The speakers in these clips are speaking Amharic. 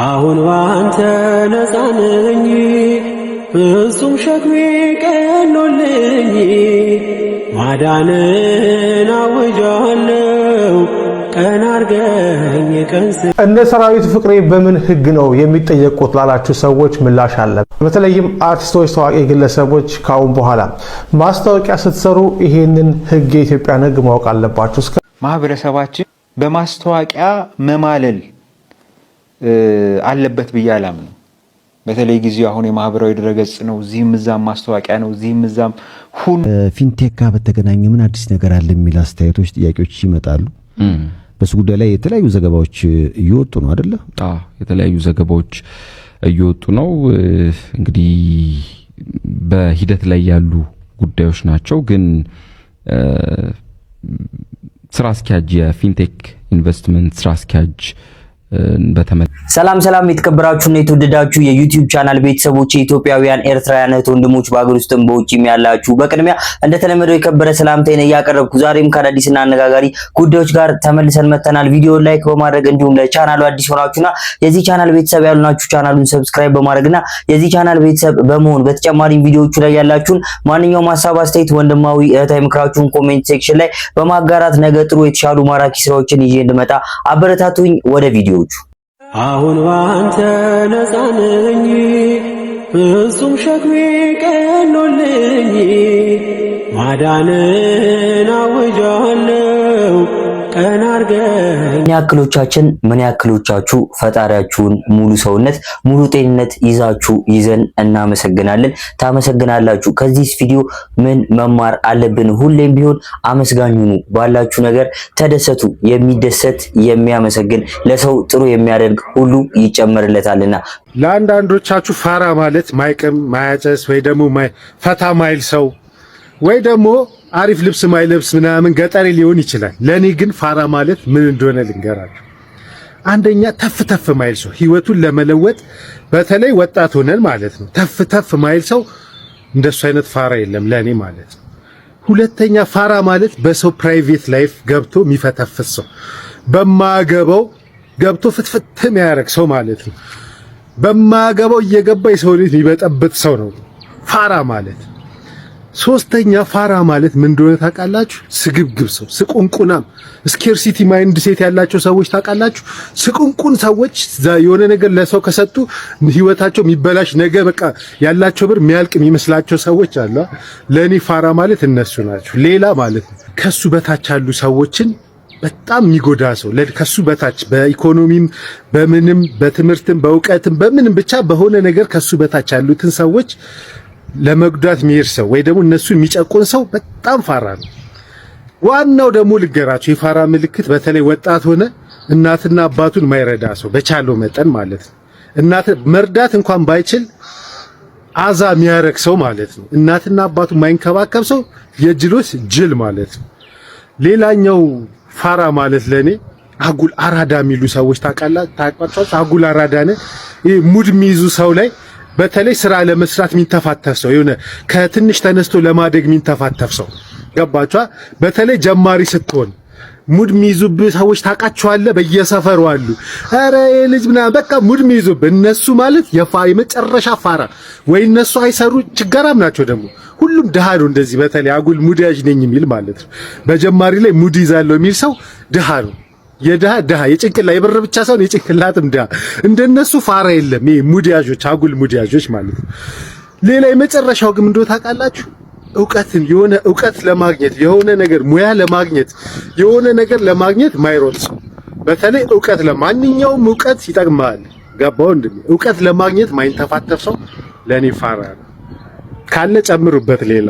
አሁን ባንተ ነፃ ነኝ ፍጹም ሸክሜ ቀሎልኝ ማዳንን አውጃለሁ ቀን አርገኝ ቀን እነ ሰራዊት ፍቅሬ በምን ህግ ነው የሚጠየቁት ላላችሁ ሰዎች ምላሽ አለ። በተለይም አርቲስቶች፣ ታዋቂ ግለሰቦች ካሁን በኋላ ማስታወቂያ ስትሰሩ ይሄንን ህግ የኢትዮጵያን ህግ ማወቅ አለባችሁ። ማህበረሰባችን በማስታወቂያ መማለል አለበት ብዬ አላምንም። በተለይ ጊዜው አሁን የማህበራዊ ድረገጽ ነው። እዚህም እዛም ማስታወቂያ ነው። እዚህም እዛም ፊንቴክ ጋር በተገናኘ ምን አዲስ ነገር አለ የሚል አስተያየቶች፣ ጥያቄዎች ይመጣሉ። በሱ ጉዳይ ላይ የተለያዩ ዘገባዎች እየወጡ ነው አይደለ? አዎ፣ የተለያዩ ዘገባዎች እየወጡ ነው። እንግዲህ በሂደት ላይ ያሉ ጉዳዮች ናቸው። ግን ስራ አስኪያጅ የፊንቴክ ኢንቨስትመንት ስራ አስኪያጅ ሰላም የተከበራችሁና የተወደዳችሁ የዩቲዩብ ቻናል ቤተሰቦች ኢትዮጵያውያን ኤርትራውያን እህት ወንድሞች በአገር ውስጥም በውጭም ያላችሁ በቅድሚያ እንደተለመደው የከበረ ሰላምታዬን እያቀረብኩ ዛሬም ከአዳዲስና አነጋጋሪ ጉዳዮች ጋር ተመልሰን መተናል። ቪዲዮ ላይክ በማድረግ እንዲሁም ለቻናሉ አዲስ ሆናችሁና የዚህ ቻናል ቤተሰብ ያሉናችሁ ቻናሉን ሰብስክራይብ በማድረግና የዚህ ቻናል ቤተሰብ በመሆን በተጨማሪ ቪዲዮዎቹ ላይ ያላችሁን ማንኛውም ሀሳብ አስተያየት ወንድማዊ እህታዊ ምክራችሁን ኮሜንት ሴክሽን ላይ በማጋራት ነገ ጥሩ የተሻሉ ማራኪ ስራዎችን ይዤ እንድመጣ አበረታቱኝ። ወደ ቪዲዮ አሁን ባንተ ነፃ ነኝ ፍጹም ሸክሜ ቀሎልኝ ማዳንን አውጃለሁ ቀን አርገኝ። ምን ያክሎቻችሁ ፈጣሪያችሁን ሙሉ ሰውነት ሙሉ ጤንነት ይዘን እናመሰግናለን? ታመሰግናላችሁ? ከዚህ ቪዲዮ ምን መማር አለብን? ሁሌም ቢሆን አመስጋኝ ሁኑ። ባላችሁ ነገር ተደሰቱ። የሚደሰት የሚያመሰግን ለሰው ጥሩ የሚያደርግ ሁሉ ይጨመርለታልና። ለአንዳንዶቻችሁ ፋራ ማለት ማይቅም ማያጨስ ወይ ደግሞ ፈታ ማይል ሰው ወይ ደግሞ አሪፍ ልብስ ማይለብስ ምናምን ገጠሬ ሊሆን ይችላል። ለኔ ግን ፋራ ማለት ምን እንደሆነ ልንገራችሁ። አንደኛ ተፍ ማይል ሰው ህይወቱን ለመለወጥ በተለይ ወጣት ሆነን ማለት ነው ተፍ ማይል ሰው እንደሱ አይነት ፋራ የለም ለኔ ማለት ነው። ሁለተኛ ፋራ ማለት በሰው ፕራይቬት ላይፍ ገብቶ የሚፈተፍስ ሰው፣ በማገባው ገብቶ ፍትፍት የሚያደርግ ሰው ማለት ነው። በማገባው እየገባ የሰው ልጅ የሚበጠብጥ ሰው ነው ፋራ ማለት። ሶስተኛ ፋራ ማለት ምን እንደሆነ ታውቃላችሁ? ስግብግብ ሰው፣ ስቁንቁናም ስኬርሲቲ ማይንድ ሴት ያላቸው ሰዎች ታውቃላችሁ? ስቁንቁን ሰዎች የሆነ ነገር ለሰው ከሰጡ ህይወታቸው የሚበላሽ ነገ በቃ ያላቸው ብር የሚያልቅ የሚመስላቸው ሰዎች አሉ። ለኔ ፋራ ማለት እነሱ ናቸው። ሌላ ማለት ነው ከሱ በታች ያሉ ሰዎችን በጣም የሚጎዳ ሰው፣ ከሱ በታች በኢኮኖሚም በምንም በትምህርትም በእውቀትም በምንም ብቻ በሆነ ነገር ከሱ በታች ያሉትን ሰዎች ለመጉዳት የሚሄድ ሰው ወይ ደግሞ እነሱን የሚጨቁን ሰው በጣም ፋራ ነው። ዋናው ደግሞ ልገራችሁ የፋራ ምልክት በተለይ ወጣት ሆነ እናትና አባቱን ማይረዳ ሰው በቻለው መጠን ማለት ነው። እናት መርዳት እንኳን ባይችል አዛ የሚያረክ ሰው ማለት ነው። እናትና አባቱን ማይንከባከብ ሰው የጅሎስ ጅል ማለት ነው። ሌላኛው ፋራ ማለት ለኔ አጉል አራዳ የሚሉ ሰዎች ታውቃላችሁ? አጉል አራዳ ነው። ይሄ ሙድ የሚይዙ ሰው ላይ በተለይ ስራ ለመስራት የሚንተፋተፍ ሰው፣ የሆነ ከትንሽ ተነስቶ ለማደግ የሚንተፋተፍ ሰው ገባችኋ? በተለይ ጀማሪ ስትሆን ሙድ የሚይዙብህ ሰዎች ታውቃቸዋለህ? በየሰፈሩ አሉ። ኧረ ልጅ ምናምን በቃ ሙድ የሚይዙብህ እነሱ ማለት የመጨረሻ ፋራ። ወይ እነሱ አይሰሩ ችጋራም ናቸው። ደግሞ ሁሉም ድሃ ነው እንደዚህ። በተለይ አጉል ሙድ ያዥ ነኝ የሚል ማለት ነው። በጀማሪ ላይ ሙድ ይዛለሁ የሚል ሰው ድሃ ነው። የድሃ የጭንቅላ የብር ብቻ ሳይሆን የጭንቅላትም ድሃ። እንደነሱ ፋራ የለም። ይሄ ሙድ ያዦች፣ አጉል ሙድ ያዦች ማለት ነው። ሌላ የመጨረሻው ግን እንደው ታውቃላችሁ? የሆነ እውቀት ለማግኘት የሆነ ነገር ሙያ ለማግኘት የሆነ ነገር ለማግኘት ማይሮጥ ሰው፣ በተለይ እውቀት ለማንኛውም እውቀት ይጠቅማል። ገባው እንደም እውቀት ለማግኘት ማይንተፋተፍ ሰው ለኔ ፋራ ነው። ካለ ጨምሩበት ሌላ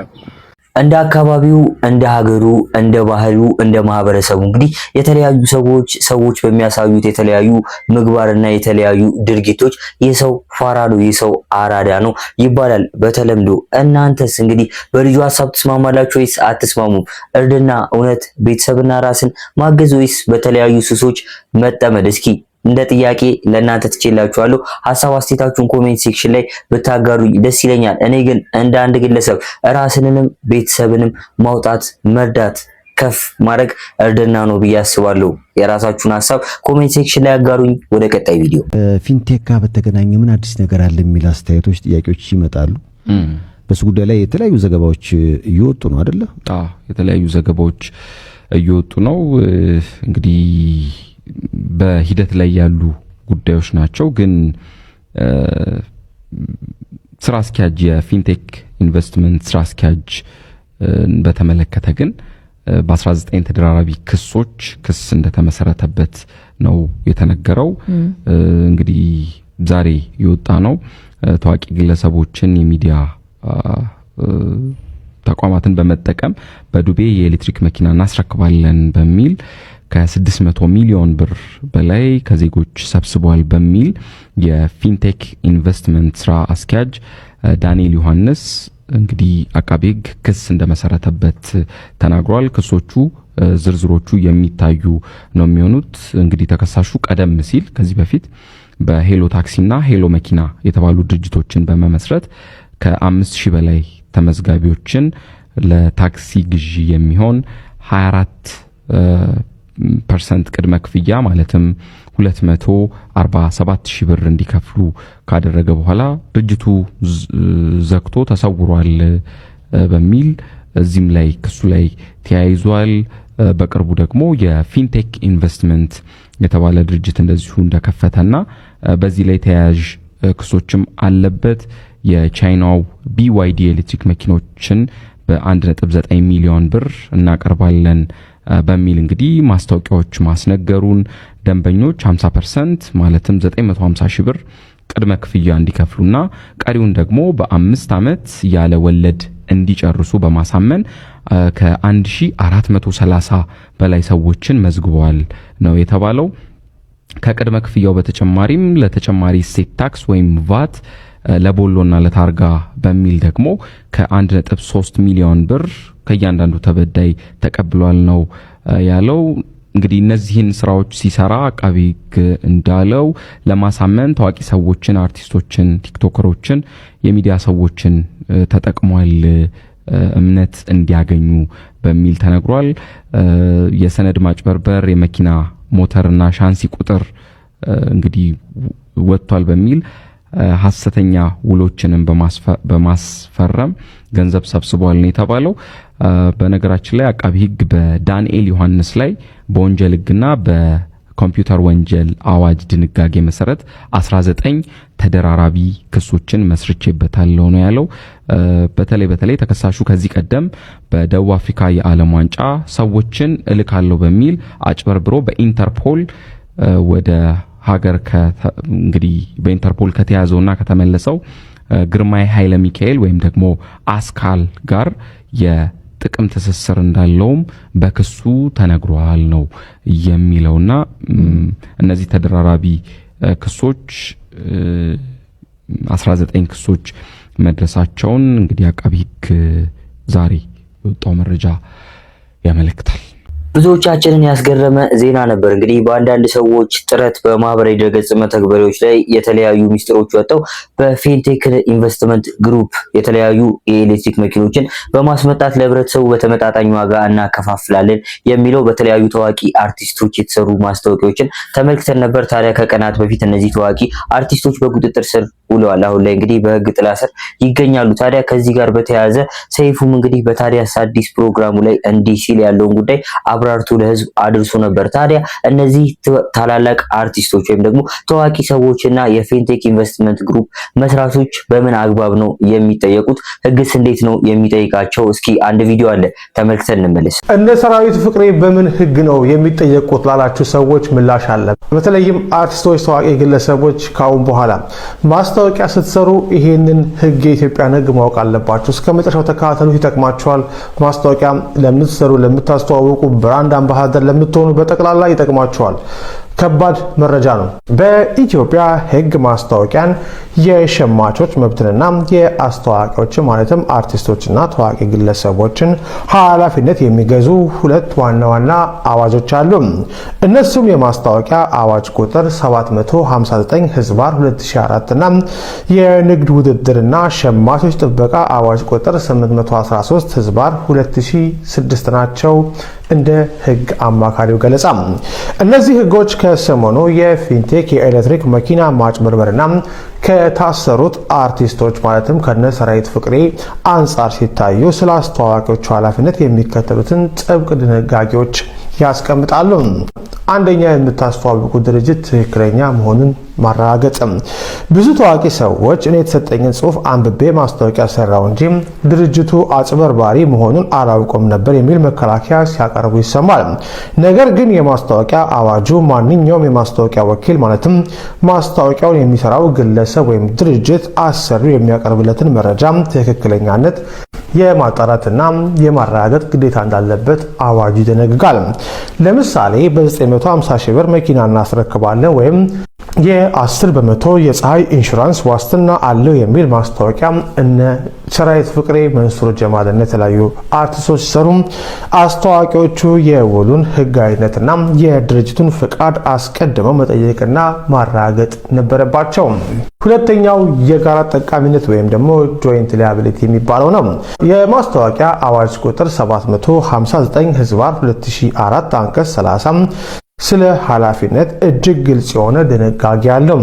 እንደ አካባቢው እንደ ሀገሩ እንደ ባህሉ እንደ ማህበረሰቡ እንግዲህ የተለያዩ ሰዎች በሚያሳዩት የተለያዩ ምግባርና የተለያዩ ድርጊቶች የሰው ፋራ ነው የሰው አራዳ ነው ይባላል በተለምዶ። እናንተስ እንግዲህ በልጁ ሐሳብ ተስማማላችሁ ወይስ አትስማሙም? እርድና እውነት ቤተሰብና ራስን ማገዝ ወይስ በተለያዩ ሱሶች መጠመድ? እስኪ እንደ ጥያቄ ለእናንተ ትችላችኋለሁ። ሐሳብ አስተያየታችሁን ኮሜንት ሴክሽን ላይ ብታጋሩኝ ደስ ይለኛል። እኔ ግን እንደ አንድ ግለሰብ ራስንንም ቤተሰብንም ማውጣት መርዳት ከፍ ማድረግ እርድና ነው ብዬ አስባለሁ። የራሳችሁን ሐሳብ ኮሜንት ሴክሽን ላይ አጋሩኝ። ወደ ቀጣይ ቪዲዮ ፊንቴክ ጋር በተገናኘ ምን አዲስ ነገር አለ የሚል አስተያየቶች፣ ጥያቄዎች ይመጣሉ። በሱ ጉዳይ ላይ የተለያዩ ዘገባዎች እየወጡ ነው አይደለ? አዎ የተለያዩ ዘገባዎች እየወጡ ነው። እንግዲህ በሂደት ላይ ያሉ ጉዳዮች ናቸው። ግን ስራ አስኪያጅ የፊንቴክ ኢንቨስትመንት ስራ አስኪያጅ በተመለከተ ግን በ19 ተደራራቢ ክስ እንደተመሰረተበት ነው የተነገረው። እንግዲህ ዛሬ የወጣ ነው። ታዋቂ ግለሰቦችን የሚዲያ ተቋማትን በመጠቀም በዱቤ የኤሌክትሪክ መኪና እናስረክባለን በሚል ከ600 ሚሊዮን ብር በላይ ከዜጎች ሰብስቧል በሚል የፊንቴክ ኢንቨስትመንት ስራ አስኪያጅ ዳንኤል ዮሐንስ እንግዲህ አቃቤ ሕግ ክስ እንደመሰረተበት ተናግሯል። ክሶቹ ዝርዝሮቹ የሚታዩ ነው የሚሆኑት። እንግዲህ ተከሳሹ ቀደም ሲል ከዚህ በፊት በሄሎ ታክሲና ሄሎ መኪና የተባሉ ድርጅቶችን በመመስረት ከ5000 በላይ ተመዝጋቢዎችን ለታክሲ ግዢ የሚሆን 24% ቅድመ ክፍያ ማለትም 247,000 ብር እንዲከፍሉ ካደረገ በኋላ ድርጅቱ ዘግቶ ተሰውሯል በሚል እዚህም ላይ ክሱ ላይ ተያይዟል። በቅርቡ ደግሞ የፊንቴክ ኢንቨስትመንት የተባለ ድርጅት እንደዚሁ እንደከፈተና በዚህ ላይ ተያያዥ ክሶችም አለበት። የቻይናው BYD ኤሌክትሪክ መኪኖችን በ1.9 ሚሊዮን ብር እናቀርባለን በሚል እንግዲህ ማስታወቂያዎች ማስነገሩን ደንበኞች 50% ማለትም 950,000 ብር ቅድመ ክፍያ እንዲከፍሉና ቀሪውን ደግሞ በ5 ዓመት ያለ ወለድ እንዲጨርሱ በማሳመን ከ1430 በላይ ሰዎችን መዝግበዋል ነው የተባለው። ከቅድመ ክፍያው በተጨማሪም ለተጨማሪ እሴት ታክስ ወይም ቫት ለቦሎና ለታርጋ በሚል ደግሞ ከ1.3 ሚሊዮን ብር ከእያንዳንዱ ተበዳይ ተቀብሏል ነው ያለው። እንግዲህ እነዚህን ስራዎች ሲሰራ አቃቤ ሕግ እንዳለው ለማሳመን ታዋቂ ሰዎችን፣ አርቲስቶችን፣ ቲክቶከሮችን፣ የሚዲያ ሰዎችን ተጠቅሟል እምነት እንዲያገኙ በሚል ተነግሯል። የሰነድ ማጭበርበር፣ የመኪና ሞተርና ሻንሲ ቁጥር እንግዲህ ወጥቷል በሚል ሐሰተኛ ውሎችንም በማስፈረም ገንዘብ ሰብስቧል ነው የተባለው። በነገራችን ላይ አቃቤ ሕግ በዳንኤል ዮሐንስ ላይ በወንጀል ሕግና በኮምፒውተር ወንጀል አዋጅ ድንጋጌ መሰረት 19 ተደራራቢ ክሶችን መስርቼበታለሁ ነው ያለው። በተለይ ተከሳሹ ከዚህ ቀደም በደቡብ አፍሪካ የዓለም ዋንጫ ሰዎችን እልካለሁ በሚል አጭበርብሮ በኢንተርፖል ወደ ሀገር እንግዲህ በኢንተርፖል ከተያዘውና ከተመለሰው ግርማይ ኃይለ ሚካኤል ወይም ደግሞ አስካል ጋር የጥቅም ትስስር እንዳለውም በክሱ ተነግሯል ነው የሚለውና እነዚህ ተደራራቢ ክሶች 19 ክሶች መድረሳቸውን እንግዲህ አቃቤ ሕግ ዛሬ የወጣው መረጃ ያመለክታል። ብዙዎቻችንን ያስገረመ ዜና ነበር። እንግዲህ በአንዳንድ ሰዎች ጥረት በማህበራዊ ድረገጽ መተግበሪያዎች ላይ የተለያዩ ሚስጥሮች ወጥተው በፊንቴክ ኢንቨስትመንት ግሩፕ የተለያዩ የኤሌክትሪክ መኪኖችን በማስመጣት ለህብረተሰቡ በተመጣጣኝ ዋጋ እናከፋፍላለን የሚለው በተለያዩ ታዋቂ አርቲስቶች የተሰሩ ማስታወቂያዎችን ተመልክተን ነበር። ታዲያ ከቀናት በፊት እነዚህ ታዋቂ አርቲስቶች በቁጥጥር ስር ውለዋል። አሁን ላይ እንግዲህ በህግ ጥላ ስር ይገኛሉ። ታዲያ ከዚህ ጋር በተያያዘ ሰይፉም እንግዲህ በታዲያስ አዲስ ፕሮግራሙ ላይ እንዲህ ሲል ያለውን ጉዳይ አብራርቶ ለህዝብ አድርሶ ነበር። ታዲያ እነዚህ ታላላቅ አርቲስቶች ወይም ደግሞ ታዋቂ ሰዎችና የፊንቴክ ኢንቨስትመንት ግሩፕ መስራቾች በምን አግባብ ነው የሚጠየቁት? ህግስ እንዴት ነው የሚጠይቃቸው? እስኪ አንድ ቪዲዮ አለ ተመልክተን እንመለስ። እነ ሰራዊት ፍቅሬ በምን ህግ ነው የሚጠየቁት ላላችሁ ሰዎች ምላሽ አለ። በተለይም አርቲስቶች፣ ታዋቂ ግለሰቦች ካሁን በኋላ ማስታወቂያ ስትሰሩ ይሄንን ህግ የኢትዮጵያን ህግ ማወቅ አለባችሁ። እስከ መጨረሻው ተከታተሉ፣ ይጠቅማችኋል። ማስታወቂያ ለምትሰሩ፣ ለምታስተዋውቁ፣ ብራንድ አምባሳደር ለምትሆኑ በጠቅላላ ይጠቅማችኋል። ከባድ መረጃ ነው። በኢትዮጵያ ህግ ማስታወቂያን የሸማቾች መብትንና የአስተዋቂዎች ማለትም አርቲስቶችና ታዋቂ ግለሰቦችን ኃላፊነት የሚገዙ ሁለት ዋና ዋና አዋጆች አሉ። እነሱም የማስታወቂያ አዋጅ ቁጥር 759 ህዝባር 2004 እና የንግድ ውድድርና ሸማቾች ጥበቃ አዋጅ ቁጥር 813 ህዝባር 2006 ናቸው። እንደ ህግ አማካሪው ገለጻ እነዚህ ህጎች ከሰሞኑ የፊንቴክ የኤሌክትሪክ መኪና ማጭበርበርና ከታሰሩት አርቲስቶች ማለትም ከነ ሰራዊት ፍቅሬ አንጻር ሲታዩ ስለ አስተዋዋቂዎቹ ኃላፊነት የሚከተሉትን ጥብቅ ድንጋጌዎች ያስቀምጣሉ። አንደኛ፣ የምታስተዋውቁ ድርጅት ትክክለኛ መሆኑን ማረጋገጥ። ብዙ ታዋቂ ሰዎች እኔ የተሰጠኝን ጽሑፍ አንብቤ ማስታወቂያ ሰራው እንጂ ድርጅቱ አጭበርባሪ መሆኑን አላውቅም ነበር የሚል መከላከያ ሲያቀርቡ ይሰማል። ነገር ግን የማስታወቂያ አዋጁ ማንኛውም የማስታወቂያ ወኪል ማለትም ማስታወቂያውን የሚሰራው ግለሰብ ወይም ድርጅት አሰሪው የሚያቀርብለትን መረጃ ትክክለኛነት የማጣራትና የማረጋገጥ ግዴታ እንዳለበት አዋጁ ይደነግጋል። ለምሳሌ በ950 ሺህ ብር መኪና እናስረክባለን ወይም የ10 በመቶ የፀሐይ ኢንሹራንስ ዋስትና አለው የሚል ማስታወቂያ እነ ሰራዊት ፍቅሬ፣ መንሱር ጀማል እና የተለያዩ አርቲስቶች ሲሰሩ አስተዋቂዎቹ የውሉን ህጋዊነትና የድርጅቱን ፍቃድ አስቀድመው መጠየቅና ማረጋገጥ ነበረባቸው። ሁለተኛው የጋራ ጠቃሚነት ወይም ደግሞ ጆይንት ሊያቢሊቲ የሚባለው ነው። የማስታወቂያ አዋጅ ቁጥር 759 ህዝባር 2004 አንቀጽ 30 ስለ ኃላፊነት እጅግ ግልጽ የሆነ ድንጋጌ አለው።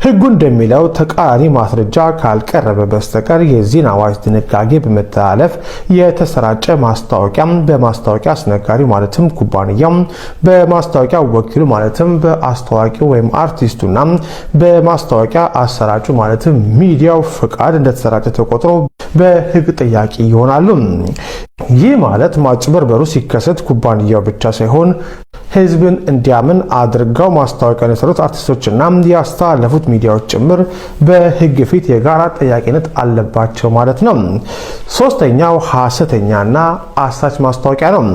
ህጉ እንደሚለው ተቃራኒ ማስረጃ ካልቀረበ በስተቀር የዚህን አዋጅ ድንጋጌ በመተላለፍ የተሰራጨ ማስታወቂያ በማስታወቂያ አስነጋሪ ማለትም ኩባንያው፣ በማስታወቂያ ወኪሉ ማለትም በአስተዋቂው ወይም አርቲስቱና በማስታወቂያ አሰራጩ ማለትም ሚዲያው ፍቃድ እንደተሰራጨ ተቆጥሮ በህግ ጠያቂ ይሆናሉ። ይህ ማለት ማጭበርበሩ ሲከሰት ኩባንያው ብቻ ሳይሆን ህዝብን እንዲያምን አድርገው ማስታወቂያ የሰሩት አርቲስቶችና ያስተላለፉት ሚዲያዎች ጭምር በህግ ፊት የጋራ ጠያቂነት አለባቸው ማለት ነው። ሶስተኛው ሐሰተኛና አሳች ማስታወቂያ ነው።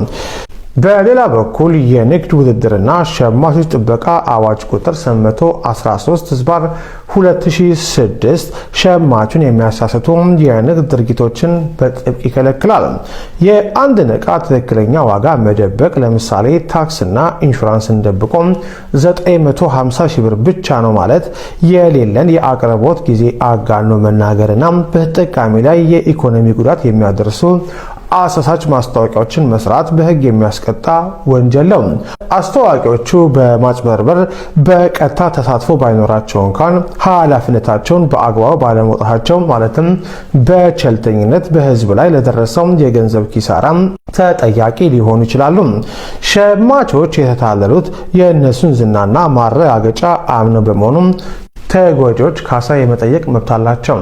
በሌላ በኩል የንግድ ውድድርና ሸማቾች ጥበቃ አዋጅ ቁጥር 813 ህዝባር 2006 ሸማቹን የሚያሳስቱ የንግድ ድርጊቶችን በጥብቅ ይከለክላል። የአንድን ዕቃ ትክክለኛ ዋጋ መደበቅ፣ ለምሳሌ ታክስና ኢንሹራንስን ደብቆ 950 ሺህ ብር ብቻ ነው ማለት የሌለን የአቅርቦት ጊዜ አጋኖ መናገርና በተጠቃሚ ላይ የኢኮኖሚ ጉዳት የሚያደርሱ አሳሳች ማስታወቂያዎችን መስራት በህግ የሚያስቀጣ ወንጀል ነው። አስተዋቂዎቹ በማጭበርበር በቀጥታ ተሳትፎ ባይኖራቸው እንኳን ኃላፊነታቸውን በአግባቡ ባለመውጣታቸው ማለትም በቸልተኝነት በህዝብ ላይ ለደረሰው የገንዘብ ኪሳራ ተጠያቂ ሊሆኑ ይችላሉ። ሸማቾች የተታለሉት የእነሱን ዝናና ማረጋገጫ አምነው በመሆኑ ተጎጂዎች ካሳ የመጠየቅ መብት አላቸው።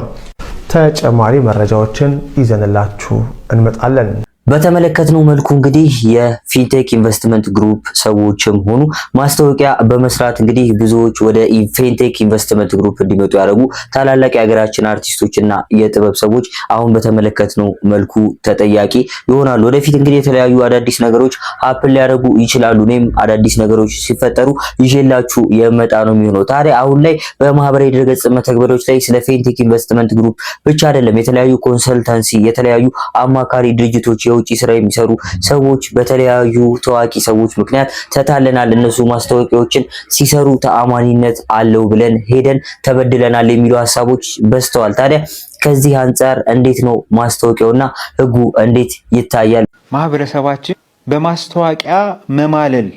ተጨማሪ መረጃዎችን ይዘንላችሁ እንመጣለን። በተመለከትነው መልኩ እንግዲህ የፊንቴክ ኢንቨስትመንት ግሩፕ ሰዎችም ሆኑ ማስታወቂያ በመስራት እንግዲህ ብዙዎች ወደ ፊንቴክ ኢንቨስትመንት ግሩፕ እንዲመጡ ያደረጉ ታላላቅ የሀገራችን አርቲስቶችና የጥበብ ሰዎች አሁን በተመለከትነው መልኩ ተጠያቂ ይሆናሉ። ወደፊት እንግዲህ የተለያዩ አዳዲስ ነገሮች ሀፕን ሊያደርጉ ይችላሉ። እኔም አዳዲስ ነገሮች ሲፈጠሩ ይዤላችሁ የመጣ ነው የሚሆነው። ታዲያ አሁን ላይ በማህበራዊ ድረገጽ መተግበሪያዎች ላይ ስለ ፊንቴክ ኢንቨስትመንት ግሩፕ ብቻ አይደለም የተለያዩ ኮንሰልታንሲ፣ የተለያዩ አማካሪ ድርጅቶች የውጭ ስራ የሚሰሩ ሰዎች በተለያዩ ታዋቂ ሰዎች ምክንያት ተታለናል፣ እነሱ ማስታወቂያዎችን ሲሰሩ ተአማኒነት አለው ብለን ሄደን ተበድለናል የሚሉ ሀሳቦች በዝተዋል። ታዲያ ከዚህ አንጻር እንዴት ነው ማስታወቂያውና ህጉ እንዴት ይታያል? ማህበረሰባችን በማስታወቂያ መማለል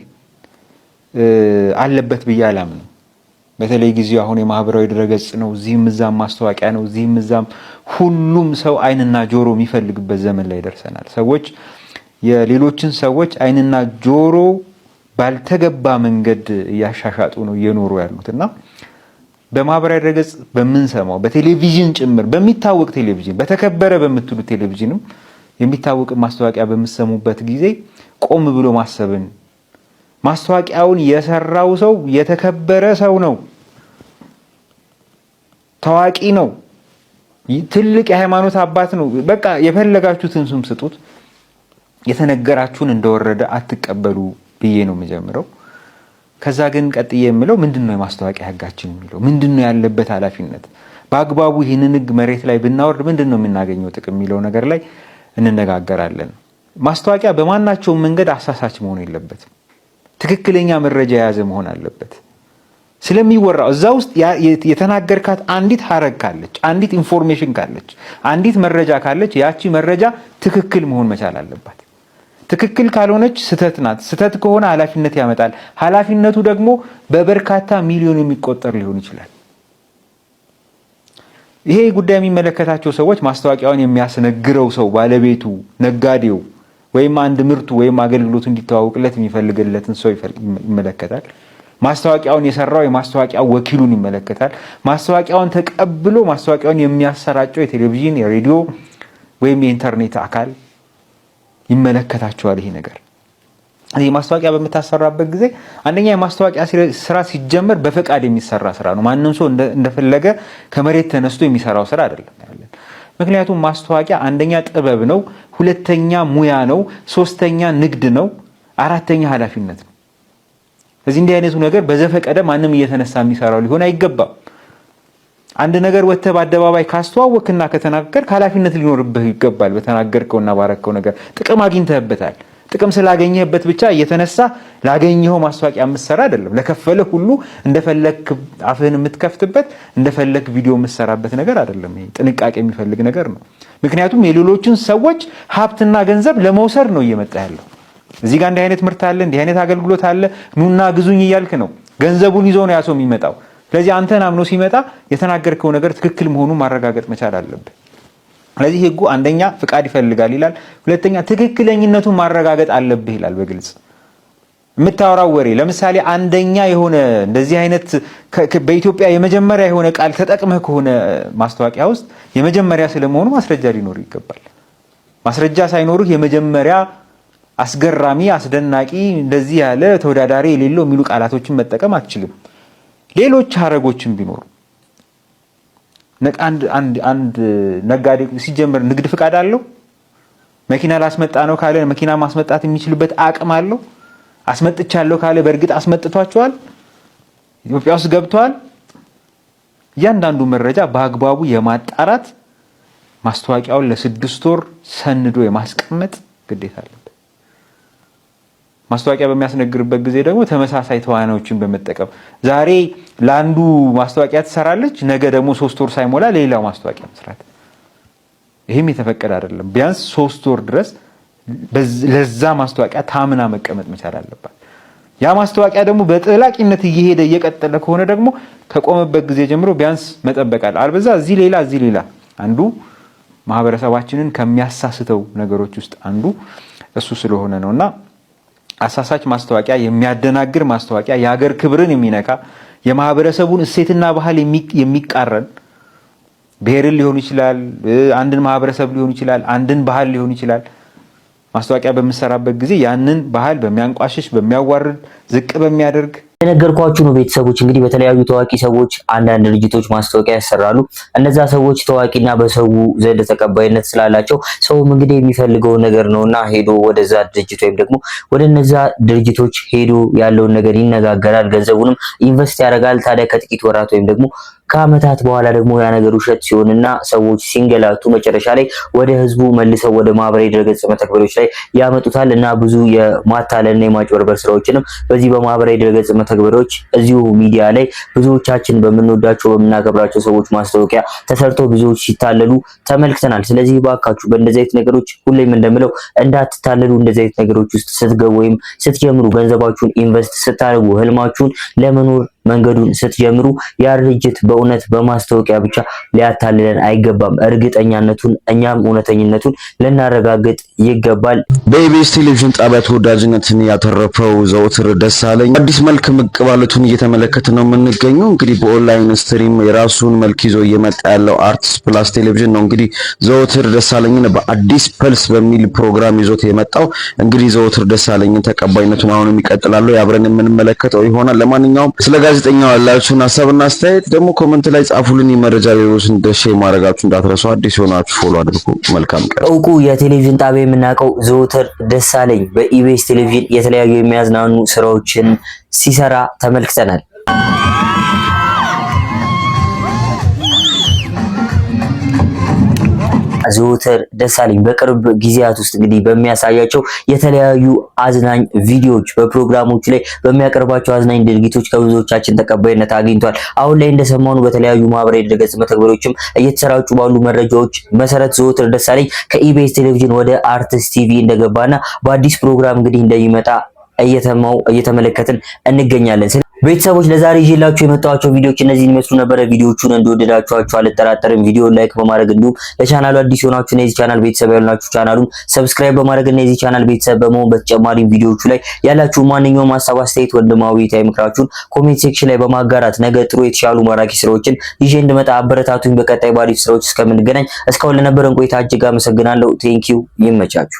አለበት ብዬ አላምንም። በተለይ ጊዜው አሁን የማህበራዊ ድረገጽ ነው። እዚህም እዛም ማስታወቂያ ነው። እዚህም እዛም ሁሉም ሰው አይንና ጆሮ የሚፈልግበት ዘመን ላይ ደርሰናል። ሰዎች የሌሎችን ሰዎች አይንና ጆሮ ባልተገባ መንገድ እያሻሻጡ ነው እየኖሩ ያሉትና በማህበራዊ ድረገጽ በምንሰማው በቴሌቪዥን ጭምር በሚታወቅ ቴሌቪዥን በተከበረ በምትሉ ቴሌቪዥንም የሚታወቅ ማስታወቂያ በምትሰሙበት ጊዜ ቆም ብሎ ማሰብን ማስታወቂያውን የሰራው ሰው የተከበረ ሰው ነው፣ ታዋቂ ነው፣ ትልቅ የሃይማኖት አባት ነው። በቃ የፈለጋችሁትን ስም ስጡት፣ የተነገራችሁን እንደወረደ አትቀበሉ ብዬ ነው የምጀምረው። ከዛ ግን ቀጥዬ የምለው ምንድነው የማስታወቂያ ህጋችን የሚለው ምንድነው ያለበት ኃላፊነት? በአግባቡ ይህንን ህግ መሬት ላይ ብናወርድ ምንድነው የምናገኘው ጥቅም የሚለው ነገር ላይ እንነጋገራለን። ማስታወቂያ በማናቸው መንገድ አሳሳች መሆን የለበትም። ትክክለኛ መረጃ የያዘ መሆን አለበት። ስለሚወራው እዛ ውስጥ የተናገርካት አንዲት ሐረግ ካለች፣ አንዲት ኢንፎርሜሽን ካለች፣ አንዲት መረጃ ካለች ያቺ መረጃ ትክክል መሆን መቻል አለባት። ትክክል ካልሆነች ስተት ናት። ስተት ከሆነ ኃላፊነት ያመጣል። ኃላፊነቱ ደግሞ በበርካታ ሚሊዮን የሚቆጠር ሊሆን ይችላል። ይሄ ጉዳይ የሚመለከታቸው ሰዎች ማስታወቂያውን የሚያስነግረው ሰው ባለቤቱ፣ ነጋዴው ወይም አንድ ምርቱ ወይም አገልግሎቱ እንዲተዋወቅለት የሚፈልግለትን ሰው ይመለከታል። ማስታወቂያውን የሰራው የማስታወቂያው ወኪሉን ይመለከታል። ማስታወቂያውን ተቀብሎ ማስታወቂያውን የሚያሰራጨው የቴሌቪዥን፣ የሬዲዮ ወይም የኢንተርኔት አካል ይመለከታቸዋል። ይሄ ነገር ይሄ ማስታወቂያ በመታሰራበት ጊዜ አንደኛ የማስታወቂያ ስራ ሲጀመር በፈቃድ የሚሰራ ስራ ነው። ማንንም ሰው እንደፈለገ ከመሬት ተነስቶ የሚሰራው ስራ አይደለም ያለን። ምክንያቱም ማስታወቂያ አንደኛ ጥበብ ነው፣ ሁለተኛ ሙያ ነው፣ ሶስተኛ ንግድ ነው፣ አራተኛ ኃላፊነት ነው። እዚህ እንዲህ አይነቱ ነገር በዘፈቀደ ማንም እየተነሳ የሚሰራው ሊሆን አይገባም። አንድ ነገር ወጥተህ በአደባባይ ካስተዋወቅና ከተናገርክ ኃላፊነት ሊኖርብህ ይገባል። በተናገርከውና ባረከው ነገር ጥቅም አግኝተህበታል። ጥቅም ስላገኘህበት ብቻ እየተነሳ ላገኘው ማስታወቂያ የምትሰራ አይደለም። ለከፈለህ ሁሉ እንደፈለክ አፍህን የምትከፍትበት እንደፈለክ ቪዲዮ የምትሰራበት ነገር አይደለም። ይሄ ጥንቃቄ የሚፈልግ ነገር ነው። ምክንያቱም የሌሎችን ሰዎች ሀብትና ገንዘብ ለመውሰድ ነው እየመጣ ያለው። እዚህ ጋር እንዲህ አይነት ምርት አለ፣ እንዲህ አይነት አገልግሎት አለ፣ ኑና ግዙኝ እያልክ ነው። ገንዘቡን ይዞ ነው ያ ሰው የሚመጣው። ስለዚህ አንተን አምኖ ሲመጣ የተናገርከው ነገር ትክክል መሆኑን ማረጋገጥ መቻል አለብህ። ስለዚህ ህጉ አንደኛ ፍቃድ ይፈልጋል ይላል፣ ሁለተኛ ትክክለኝነቱን ማረጋገጥ አለብህ ይላል በግልጽ። የምታወራው ወሬ ለምሳሌ አንደኛ የሆነ እንደዚህ አይነት በኢትዮጵያ የመጀመሪያ የሆነ ቃል ተጠቅመህ ከሆነ ማስታወቂያ ውስጥ የመጀመሪያ ስለመሆኑ ማስረጃ ሊኖር ይገባል። ማስረጃ ሳይኖርህ የመጀመሪያ አስገራሚ፣ አስደናቂ፣ እንደዚህ ያለ ተወዳዳሪ የሌለው የሚሉ ቃላቶችን መጠቀም አትችልም። ሌሎች ሐረጎችን ቢኖሩ አንድ ነጋዴ ሲጀምር ንግድ ፍቃድ አለው። መኪና ላስመጣ ነው ካለ መኪና ማስመጣት የሚችልበት አቅም አለው። አስመጥቻለሁ ካለ በእርግጥ አስመጥቷቸዋል፣ ኢትዮጵያ ውስጥ ገብቷል። እያንዳንዱ መረጃ በአግባቡ የማጣራት ማስታወቂያውን ለ6 ወር ሰንዶ የማስቀመጥ ግዴታ አለበት። ማስታወቂያ በሚያስነግርበት ጊዜ ደግሞ ተመሳሳይ ተዋናዮችን በመጠቀም ዛሬ ለአንዱ ማስታወቂያ ትሰራለች፣ ነገ ደግሞ 3 ወር ሳይሞላ ሌላው ማስታወቂያ መስራት፣ ይሄም የተፈቀደ አይደለም። ቢያንስ 3 ወር ድረስ ለዛ ማስታወቂያ ታምና መቀመጥ መቻል አለባት። ያ ማስታወቂያ ደግሞ በጥላቂነት እየሄደ እየቀጠለ ከሆነ ደግሞ ከቆመበት ጊዜ ጀምሮ ቢያንስ መጠበቃል። አልበዛ እዚህ ሌላ አንዱ ማህበረሰባችንን ከሚያሳስተው ነገሮች ውስጥ አንዱ እሱ ስለሆነ ነውና አሳሳች ማስታወቂያ፣ የሚያደናግር ማስታወቂያ፣ የሀገር ክብርን የሚነካ የማህበረሰቡን እሴትና ባህል የሚቃረን ብሔርን ሊሆን ይችላል፣ አንድን ማህበረሰብ ሊሆን ይችላል፣ አንድን ባህል ሊሆን ይችላል። ማስታወቂያ በሚሰራበት ጊዜ ያንን ባህል በሚያንቋሽሽ፣ በሚያዋርድ፣ ዝቅ በሚያደርግ የነገርኳችሁ ነው ቤተሰቦች። እንግዲህ በተለያዩ ታዋቂ ሰዎች አንዳንድ ድርጅቶች ማስታወቂያ ያሰራሉ። እነዛ ሰዎች ታዋቂና በሰው ዘንድ ተቀባይነት ስላላቸው ሰውም እንግዲህ የሚፈልገው ነገር ነውና ሄዶ ወደዛ ድርጅት ወይም ደግሞ ወደ እነዛ ድርጅቶች ሄዶ ያለውን ነገር ይነጋገራል፣ ገንዘቡንም ኢንቨስት ያደርጋል። ታዲያ ከጥቂት ወራት ወይም ደግሞ ከዓመታት በኋላ ደግሞ ያ ነገር ውሸት ሲሆንና ሰዎች ሲንገላቱ መጨረሻ ላይ ወደ ህዝቡ መልሰው ወደ ማህበራዊ ድረገጽ መተግበሪያዎች ላይ ያመጡታል እና ብዙ የማታለልና የማጭበርበር ስራዎችንም በዚህ በማህበራዊ ድረገጽ መተግበሪያዎች እዚሁ ሚዲያ ላይ ብዙዎቻችን በምንወዳቸው በምናከብራቸው ሰዎች ማስታወቂያ ተሰርቶ ብዙዎች ሲታለሉ ተመልክተናል። ስለዚህ ባካችሁ በእንደዚህ አይነት ነገሮች ሁሌም እንደምለው እንዳትታለሉ። እንደዚህ አይነት ነገሮች ውስጥ ስትገቡ ወይም ስትጀምሩ ገንዘባችሁን ኢንቨስት ስታደርጉ ህልማችሁን ለመኖር መንገዱን ስትጀምሩ ያ ድርጅት በእውነት በማስታወቂያ ብቻ ሊያታልለን አይገባም። እርግጠኛነቱን እኛም እውነተኝነቱን ልናረጋግጥ ይገባል። በኢቢኤስ ቴሌቪዥን ጣቢያ ተወዳጅነትን ያተረፈው ዘወትር ደሳለኝ አዲስ መልክ መቀባለቱን እየተመለከተ ነው የምንገኘው። እንግዲህ በኦንላይን ስትሪም የራሱን መልክ ይዞ እየመጣ ያለው አርትስ ፕላስ ቴሌቪዥን ነው። እንግዲህ ዘወትር ደሳለኝን በአዲስ ፐልስ በሚል ፕሮግራም ይዞት የመጣው እንግዲህ ዘወትር ደሳለኝን ተቀባይነቱን አሁንም ይቀጥላል። አብረን የምንመለከተው ይሆናል። ለማንኛውም ስለ ጋዜጠኛው ያላችሁን ሐሳብና አስተያየት ደግሞ ኮሜንት ላይ ጻፉልን። መረጃ ሌሎች ሼር ማድረጋችሁ እንዳትረሱ። አዲስ ሆናችሁ ፎሎ አድርጉ። መልካም ቀን። እውቁ የቴሌቪዥን ጣቢያ የምናውቀው ዘወትር ደሳለኝ በኢቢኤስ ቴሌቪዥን የተለያዩ የሚያዝናኑ ስራዎችን ሲሰራ ተመልክተናል። ዘወትር ደሳለኝ በቅርብ ጊዜያት ውስጥ እንግዲህ በሚያሳያቸው የተለያዩ አዝናኝ ቪዲዮዎች በፕሮግራሞቹ ላይ በሚያቀርባቸው አዝናኝ ድርጊቶች ከብዙዎቻችን ተቀባይነት አግኝቷል። አሁን ላይ እንደሰማኑ በተለያዩ ማህበራዊ ድረገጽ መተግበሪያዎችም እየተሰራጩ ባሉ መረጃዎች መሰረት ዘወትር ደሳለኝ ከኢቢኤስ ቴሌቪዥን ወደ አርትስ ቲቪ እንደገባና በአዲስ ፕሮግራም እንግዲህ እንደሚመጣ እየተመለከትን እንገኛለን። ቤተሰቦች ለዛሬ ይዤላችሁ የመጣኋቸው ቪዲዮዎች እነዚህን ይመስሉ ነበር። ቪዲዮቹን እንደወደዳችኋቸው አልጠራጠርም። ቪዲዮ ላይክ በማድረግ እንዲሁም ለቻናሉ አዲስ የሆናችሁ የዚህ ቻናል ቤተሰብ ያላችሁ ቻናሉን ሰብስክራይብ በማድረግ እና የዚህ ቻናል ቤተሰብ በመሆን በተጨማሪም ቪዲዮቹ ላይ ያላችሁ ማንኛውም ሀሳብ፣ አስተያየት፣ ወንድማዊ ምክራችሁን ኮሜንት ሴክሽን ላይ በማጋራት ነገ ጥሩ የተሻሉ ማራኪ ስራዎችን ይዤ እንድመጣ አበረታቱኝ። በቀጣይ ባሪፍ ስራዎች እስከምንገናኝ እስካሁን ለነበረን ቆይታ እጅግ አመሰግናለሁ። ቴንኪው። ይመቻችሁ።